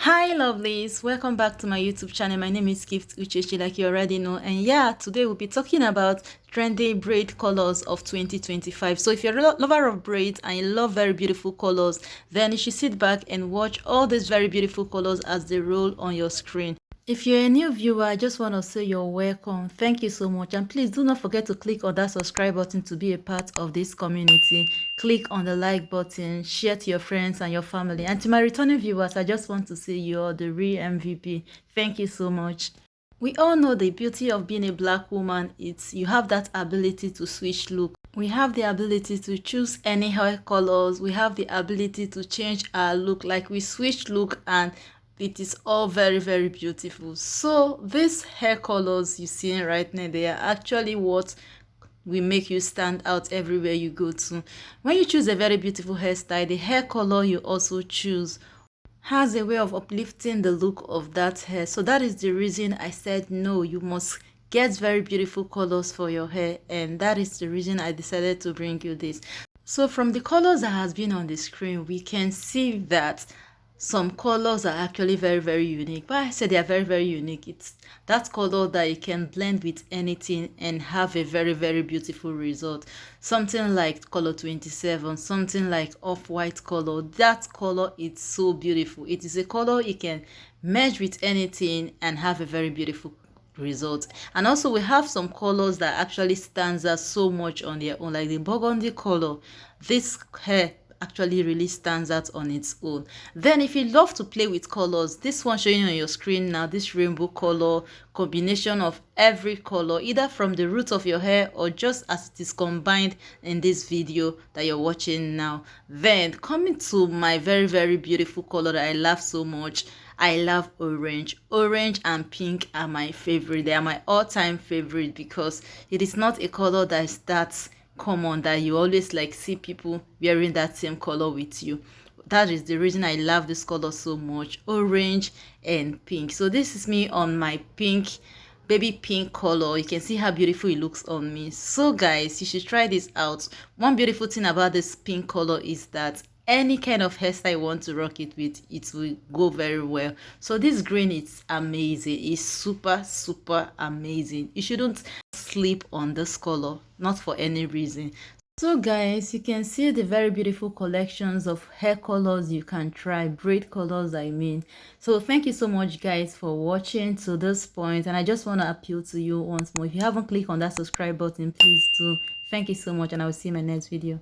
Hi lovelies, welcome back to my YouTube channel. My name is Gift Uchechi, like you already know, and yeah, today we'll be talking about trendy braid colors of 2025. So if you're a lover of braids and you love very beautiful colors, then you should sit back and watch all these very beautiful colors as they roll on your screen. If you're a new viewer, I just want to say you're welcome. Thank you so much. And please do not forget to click on that subscribe button to be a part of this community. Click on the like button, share to your friends and your family. And to my returning viewers, I just want to say you're the real MVP. Thank you so much. We all know the beauty of being a black woman. It's you have that ability to switch look. We have the ability to choose any hair colors. We have the ability to change our look. Like we switch look and it is all very beautiful. So these hair colors you see right now, they are actually what will make you stand out everywhere you go to. When you choose a very beautiful hairstyle, the hair color you also choose has a way of uplifting the look of that hair. So that is the reason I said no, you must get very beautiful colors for your hair, and that is the reason I decided to bring you this. So from the colors that has been on the screen, we can see that some colors are actually very unique. But I said they are very unique. It's that color that you can blend with anything and have a very beautiful result. Something like color 27, something like off-white color. That color is so beautiful. It is a color you can merge with anything and have a very beautiful result. And also we have some colors that actually stands out so much on their own, like the burgundy color. This hair actually really stands out on its own. Then if you love to play with colors, this one showing on your screen now, this rainbow color combination of every color, either from the root of your hair or just as it is combined in this video that you're watching now. Then coming to my very beautiful color that I love so much, I love orange. Orange and pink are my favorite. They are my all-time favorite because it is not a color that is that common that you always like see people wearing that same color with you. That is the reason I love this color so much, orange and pink. So this is me on my pink, baby pink color. You can see how beautiful it looks on me. So guys, you should try this out. One beautiful thing about this pink color is that any kind of hairstyle you want to rock it with, it will go very well. So this green is amazing. It's super amazing. You shouldn't sleep on this color, not for any reason. So guys, you can see the very beautiful collections of hair colors you can try, braid colors I mean. So thank you so much guys for watching to this point, and I just want to appeal to you once more, if you haven't clicked on that subscribe button, please do. Thank you so much, and I will see you in my next video.